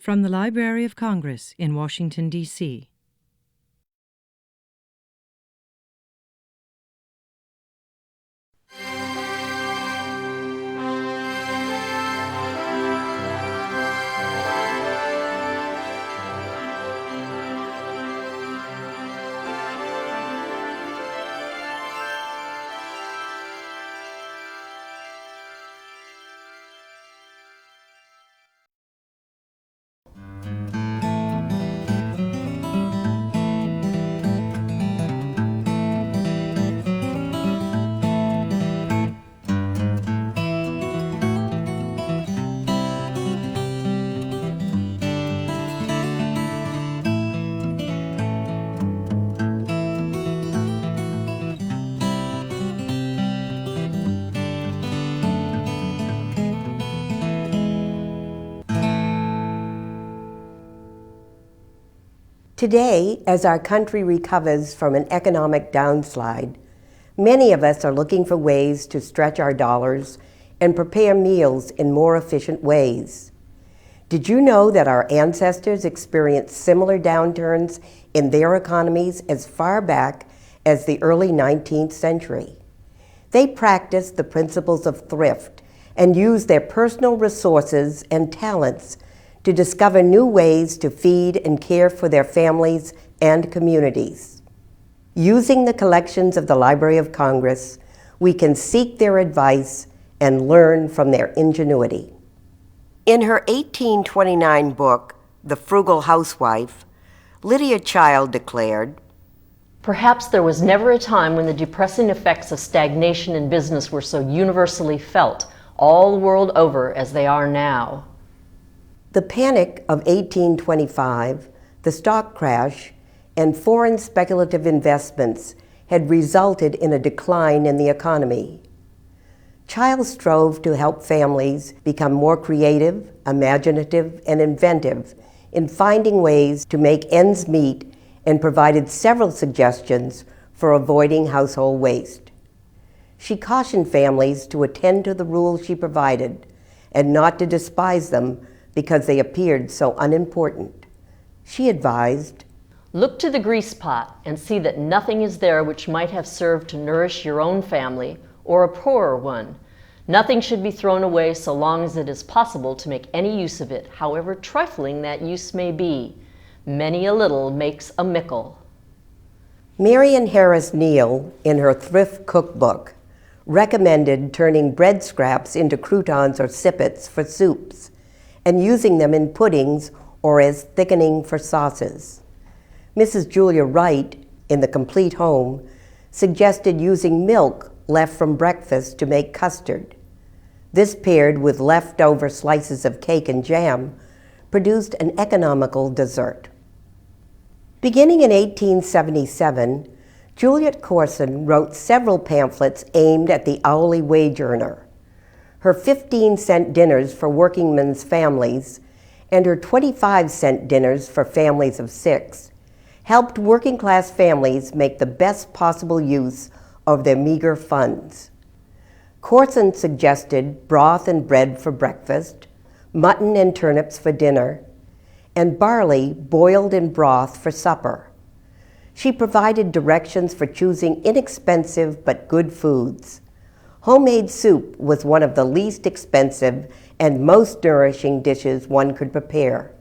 From the Library of Congress in Washington, D.C. Today, as our country recovers from an economic downslide, many of us are looking for ways to stretch our dollars and prepare meals in more efficient ways. Did you know that our ancestors experienced similar downturns in their economies as far back as the early 19th century? They practiced the principles of thrift and used their personal resources and talents to discover new ways to feed and care for their families and communities. Using the collections of the Library of Congress, we can seek their advice and learn from their ingenuity. In her 1829 book, The Frugal Housewife, Lydia Child declared, "Perhaps there was never a time when the depressing effects of stagnation in business were so universally felt all the world over as they are now." The panic of 1825, the stock crash, and foreign speculative investments had resulted in a decline in the economy. Child strove to help families become more creative, imaginative, and inventive in finding ways to make ends meet and provided several suggestions for avoiding household waste. She cautioned families to attend to the rules she provided and not to despise them because they appeared so unimportant. She advised, "Look to the grease pot and see that nothing is there which might have served to nourish your own family or a poorer one. Nothing should be thrown away so long as it is possible to make any use of it, however trifling that use may be. Many a little makes a mickle." Marion Harris Neal, in her Thrift cookbook, recommended turning bread scraps into croutons or sippets for soups, and using them in puddings or as thickening for sauces. Mrs. Julia Wright, in The Complete Home, suggested using milk left from breakfast to make custard. This, paired with leftover slices of cake and jam, produced an economical dessert. Beginning in 1877, Juliet Corson wrote several pamphlets aimed at the hourly wage earner. Her 15-cent dinners for workingmen's families and her 25-cent dinners for families of 6 helped working-class families make the best possible use of their meager funds. Corson suggested broth and bread for breakfast, mutton and turnips for dinner, and barley boiled in broth for supper. She provided directions for choosing inexpensive but good foods. Homemade soup was one of the least expensive and most nourishing dishes one could prepare.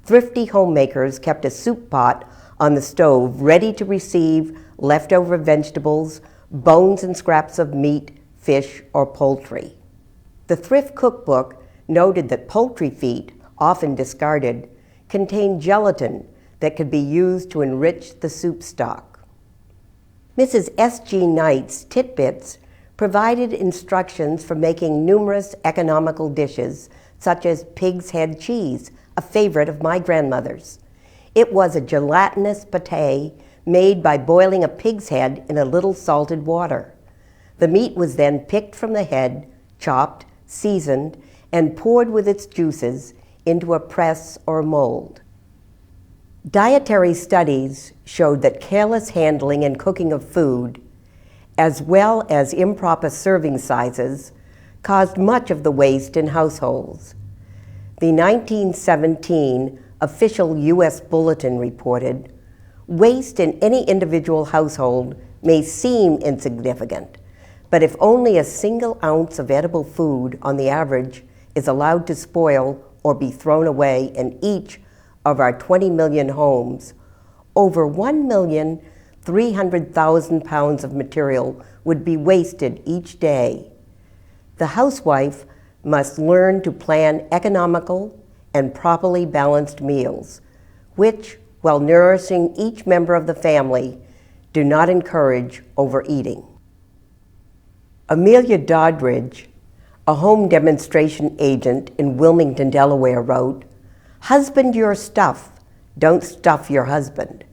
Thrifty homemakers kept a soup pot on the stove ready to receive leftover vegetables, bones and scraps of meat, fish, or poultry. The Thrift cookbook noted that poultry feet, often discarded, contained gelatin that could be used to enrich the soup stock. Mrs. S.G. Knight's Titbits provided instructions for making numerous economical dishes, such as pig's head cheese, a favorite of my grandmother's. It was a gelatinous pâté made by boiling a pig's head in a little salted water. The meat was then picked from the head, chopped, seasoned, and poured with its juices into a press or mold. Dietary studies showed that careless handling and cooking of food, as well as improper serving sizes, caused much of the waste in households. The 1917 official U.S. Bulletin reported, "Waste in any individual household may seem insignificant, but if only a single ounce of edible food on the average is allowed to spoil or be thrown away in each of our 20 million homes, over 1,300,000 pounds of material would be wasted each day. The housewife must learn to plan economical and properly balanced meals, which, while nourishing each member of the family, do not encourage overeating." Amelia Doddridge, a home demonstration agent in Wilmington, Delaware, wrote, "Husband your stuff, don't stuff your husband."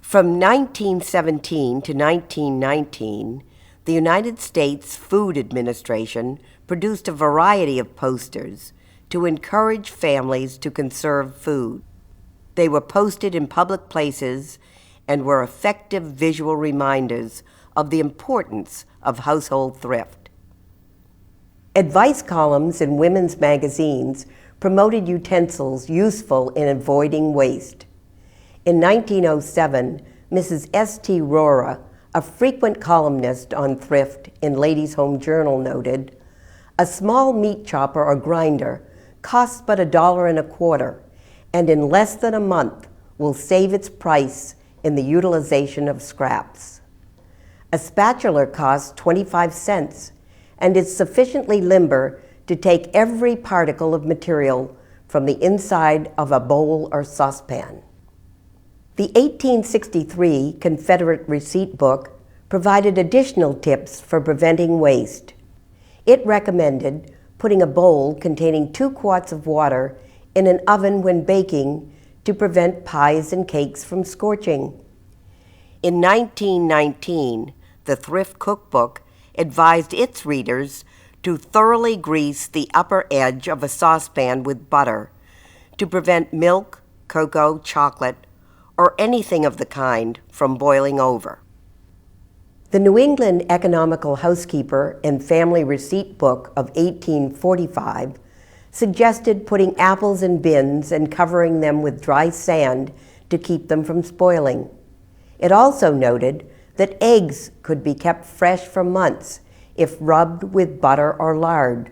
From 1917 to 1919, the United States Food Administration produced a variety of posters to encourage families to conserve food. They were posted in public places and were effective visual reminders of the importance of household thrift. Advice columns in women's magazines promoted utensils useful in avoiding waste. In 1907, Mrs. S.T. Rora, a frequent columnist on thrift in Ladies' Home Journal, noted, "A small meat chopper or grinder costs but $1.25, and in less than a month will save its price in the utilization of scraps. A spatula costs 25 cents and is sufficiently limber to take every particle of material from the inside of a bowl or saucepan." The 1863 Confederate receipt book provided additional tips for preventing waste. It recommended putting a bowl containing 2 quarts of water in an oven when baking to prevent pies and cakes from scorching. In 1919, the Thrift Cookbook advised its readers to thoroughly grease the upper edge of a saucepan with butter to prevent milk, cocoa, chocolate, or anything of the kind from boiling over. The New England Economical Housekeeper and Family Receipt Book of 1845 suggested putting apples in bins and covering them with dry sand to keep them from spoiling. It also noted that eggs could be kept fresh for months if rubbed with butter or lard,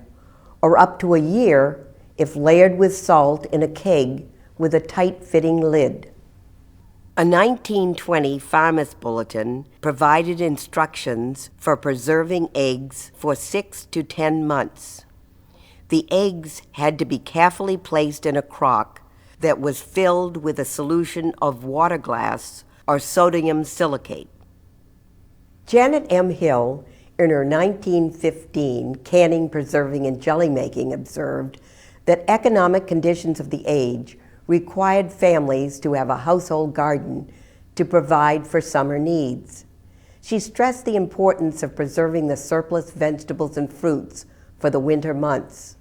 or up to a year if layered with salt in a keg with a tight-fitting lid. A 1920 Farmer's Bulletin provided instructions for preserving eggs for 6 to 10 months. The eggs had to be carefully placed in a crock that was filled with a solution of water glass or sodium silicate. Janet M. Hill, in her 1915 Canning, Preserving, and Jelly Making, observed that economic conditions of the age required families to have a household garden to provide for summer needs. She stressed the importance of preserving the surplus vegetables and fruits for the winter months.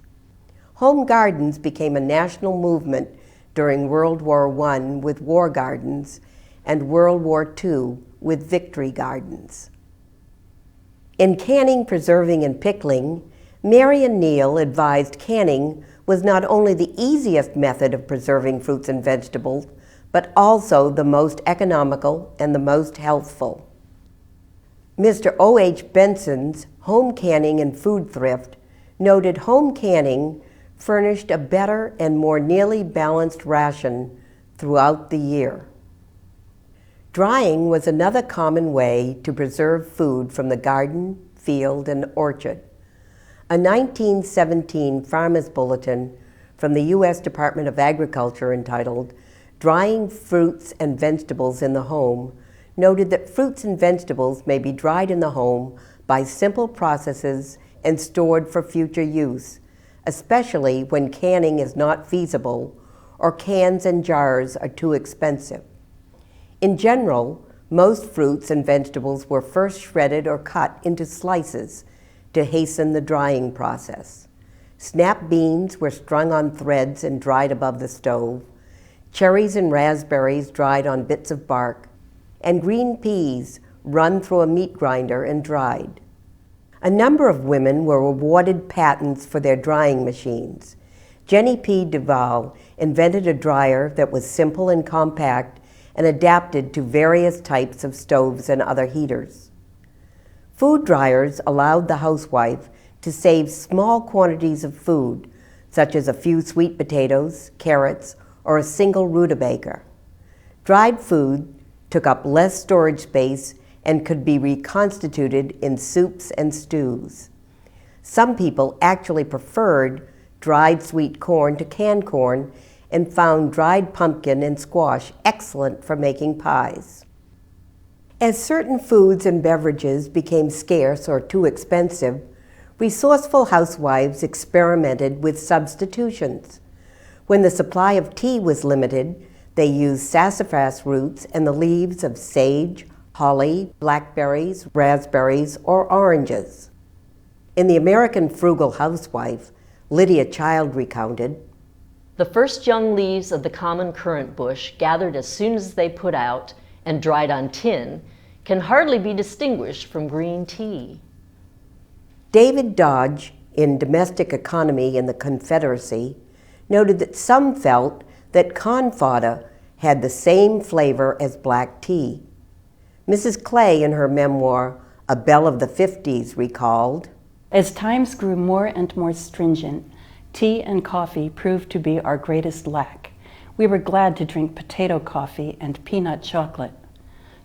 Home gardens became a national movement during World War I with War Gardens and World War II with Victory Gardens. In Canning, Preserving, and Pickling, Marion Neal advised canning was not only the easiest method of preserving fruits and vegetables, but also the most economical and the most healthful. Mr. O.H. Benson's Home Canning and Food Thrift noted home canning furnished a better and more nearly balanced ration throughout the year. Drying was another common way to preserve food from the garden, field, and orchard. A 1917 Farmer's Bulletin from the U.S. Department of Agriculture entitled "Drying Fruits and Vegetables in the Home" noted that fruits and vegetables may be dried in the home by simple processes and stored for future use, especially when canning is not feasible or cans and jars are too expensive. In general, most fruits and vegetables were first shredded or cut into slices to hasten the drying process. Snap beans were strung on threads and dried above the stove, cherries and raspberries dried on bits of bark, and green peas run through a meat grinder and dried. A number of women were awarded patents for their drying machines. Jenny P. Duval invented a dryer that was simple and compact and adapted to various types of stoves and other heaters. Food dryers allowed the housewife to save small quantities of food, such as a few sweet potatoes, carrots, or a single rutabaga. Dried food took up less storage space and could be reconstituted in soups and stews. Some people actually preferred dried sweet corn to canned corn and found dried pumpkin and squash excellent for making pies. As certain foods and beverages became scarce or too expensive, resourceful housewives experimented with substitutions. When the supply of tea was limited, they used sassafras roots and the leaves of sage, holly, blackberries, raspberries, or oranges. In The American Frugal Housewife, Lydia Child recounted, "The first young leaves of the common currant bush, gathered as soon as they put out and dried on tin, can hardly be distinguished from green tea." David Dodge, in Domestic Economy in the Confederacy, noted that some felt that corn fodder had the same flavor as black tea. Mrs. Clay, in her memoir, A Belle of the 50s, recalled, "As times grew more and more stringent, tea and coffee proved to be our greatest lack. We were glad to drink potato coffee and peanut chocolate.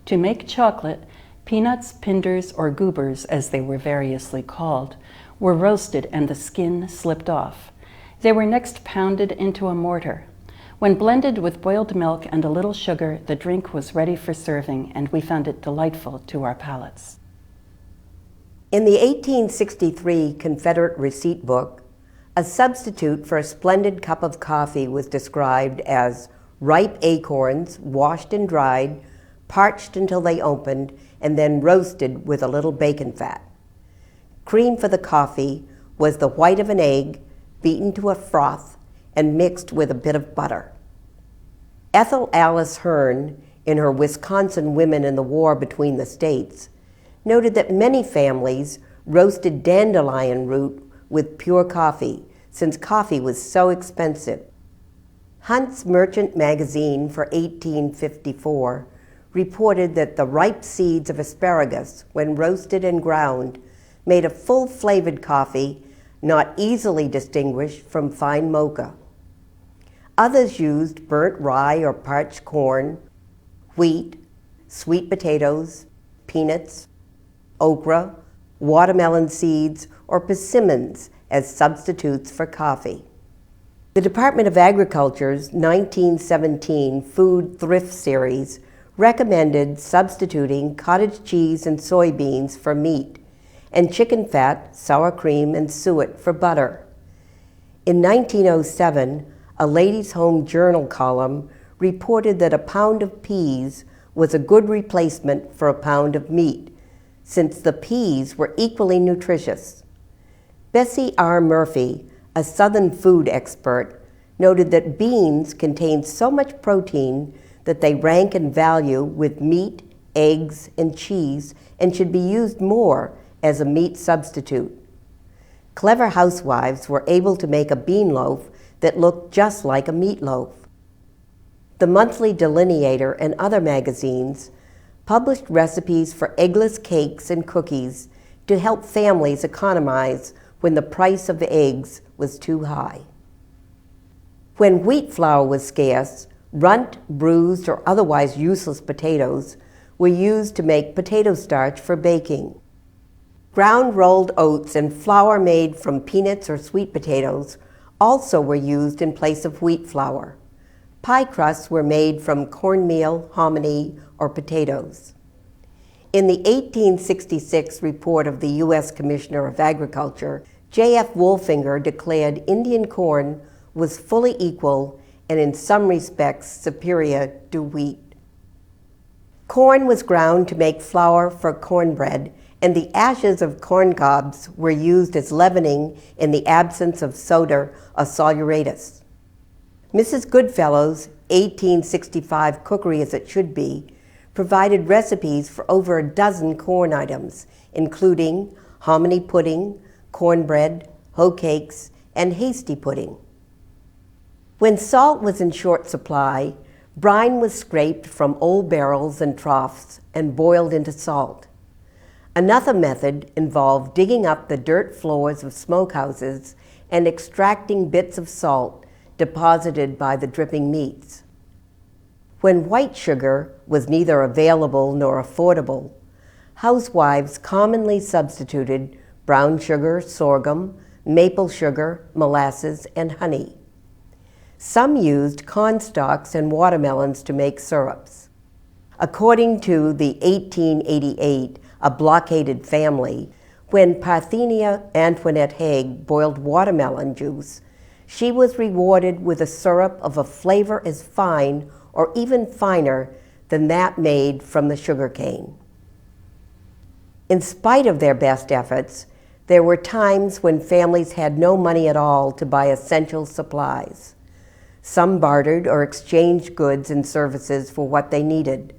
To make chocolate, peanuts, pinders, or goobers, as they were variously called, were roasted and the skin slipped off. They were next pounded into a mortar. When blended with boiled milk and a little sugar, the drink was ready for serving, and we found it delightful to our palates." In the 1863 Confederate receipt book, a substitute for a splendid cup of coffee was described as ripe acorns, washed and dried, parched until they opened, and then roasted with a little bacon fat. Cream for the coffee was the white of an egg, beaten to a froth, and mixed with a bit of butter. Ethel Alice Hearn, in her Wisconsin Women in the War Between the States, noted that many families roasted dandelion root with pure coffee, since coffee was so expensive. Hunt's Merchant Magazine for 1854 reported that the ripe seeds of asparagus, when roasted and ground, made a full-flavored coffee not easily distinguished from fine mocha. Others used burnt rye or parched corn, wheat, sweet potatoes, peanuts, okra, watermelon seeds, or persimmons as substitutes for coffee. The Department of Agriculture's 1917 Food Thrift Series recommended substituting cottage cheese and soybeans for meat, and chicken fat, sour cream, and suet for butter. In 1907, a Ladies' Home Journal column reported that a pound of peas was a good replacement for a pound of meat, since the peas were equally nutritious. Bessie R. Murphy, a Southern food expert, noted that beans contain so much protein that they rank in value with meat, eggs, and cheese, and should be used more as a meat substitute. Clever housewives were able to make a bean loaf that looked just like a meatloaf. The Monthly Delineator and other magazines published recipes for eggless cakes and cookies to help families economize when the price of eggs was too high. When wheat flour was scarce, runt, bruised, or otherwise useless potatoes were used to make potato starch for baking. Ground rolled oats and flour made from peanuts or sweet potatoes also were used in place of wheat flour. Pie crusts were made from cornmeal, hominy, or potatoes. In the 1866 report of the U.S. Commissioner of Agriculture, J.F. Wolfinger declared Indian corn was fully equal and in some respects superior to wheat. Corn was ground to make flour for cornbread, and the ashes of corn cobs were used as leavening in the absence of soda or saleratus. Mrs. Goodfellow's 1865 Cookery as It Should Be provided recipes for over a dozen corn items, including hominy pudding, cornbread, hoe cakes, and hasty pudding. When salt was in short supply, brine was scraped from old barrels and troughs and boiled into salt. Another method involved digging up the dirt floors of smokehouses and extracting bits of salt deposited by the dripping meats. When white sugar was neither available nor affordable, housewives commonly substituted brown sugar, sorghum, maple sugar, molasses, and honey. Some used cornstalks and watermelons to make syrups. According to the 1888 A Blockaded Family, when Parthenia Antoinette Haig boiled watermelon juice, she was rewarded with a syrup of a flavor as fine or even finer than that made from the sugar cane. In spite of their best efforts, there were times when families had no money at all to buy essential supplies. Some bartered or exchanged goods and services for what they needed.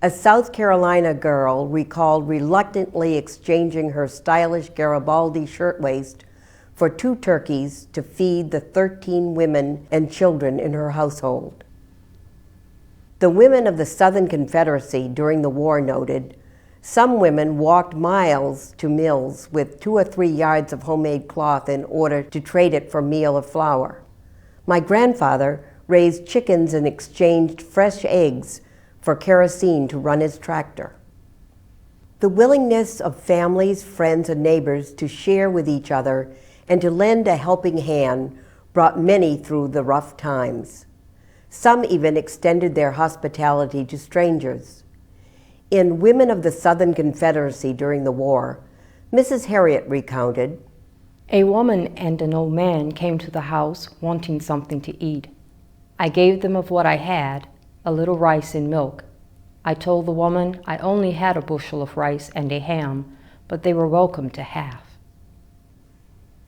A South Carolina girl recalled reluctantly exchanging her stylish Garibaldi shirtwaist for 2 turkeys to feed the 13 women and children in her household. The women of the Southern Confederacy during the war noted, some women walked miles to mills with 2 or 3 yards of homemade cloth in order to trade it for meal or flour. My grandfather raised chickens and exchanged fresh eggs for kerosene to run his tractor. The willingness of families, friends, and neighbors to share with each other and to lend a helping hand brought many through the rough times. Some even extended their hospitality to strangers. In Women of the Southern Confederacy during the war, Mrs. Harriet recounted, "A woman and an old man came to the house wanting something to eat. I gave them of what I had, a little rice and milk. I told the woman I only had a bushel of rice and a ham, but they were welcome to half."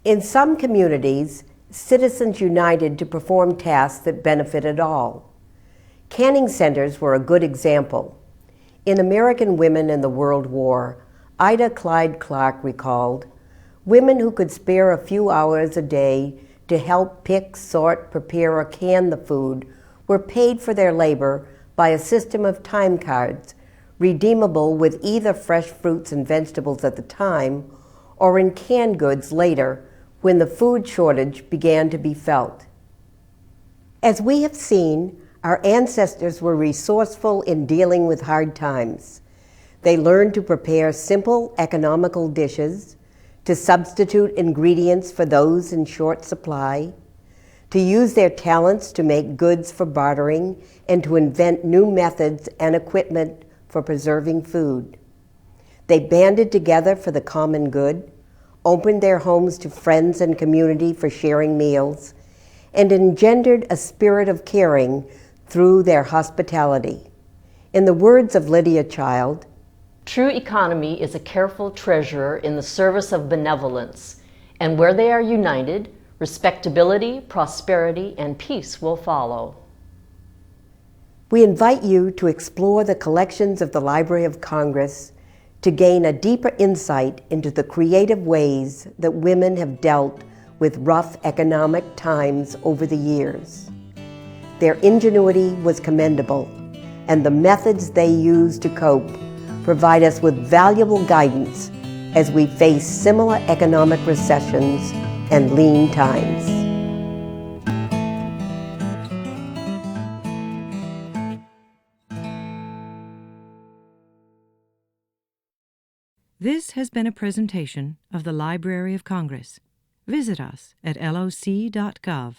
In some communities, citizens united to perform tasks that benefited all. Canning centers were a good example. In American Women in the World War, Ida Clyde Clark recalled, women who could spare a few hours a day to help pick, sort, prepare, or can the food were paid for their labor by a system of time cards, redeemable with either fresh fruits and vegetables at the time or in canned goods later when the food shortage began to be felt. As we have seen, our ancestors were resourceful in dealing with hard times. They learned to prepare simple, economical dishes, to substitute ingredients for those in short supply, to use their talents to make goods for bartering, and to invent new methods and equipment for preserving food. They banded together for the common good, opened their homes to friends and community for sharing meals, and engendered a spirit of caring through their hospitality. In the words of Lydia Child, "True economy is a careful treasurer in the service of benevolence, and where they are united, respectability, prosperity, and peace will follow." We invite you to explore the collections of the Library of Congress to gain a deeper insight into the creative ways that women have dealt with rough economic times over the years. Their ingenuity was commendable, and the methods they used to cope provide us with valuable guidance as we face similar economic recessions and lean times. This has been a presentation of the Library of Congress. Visit us at loc.gov.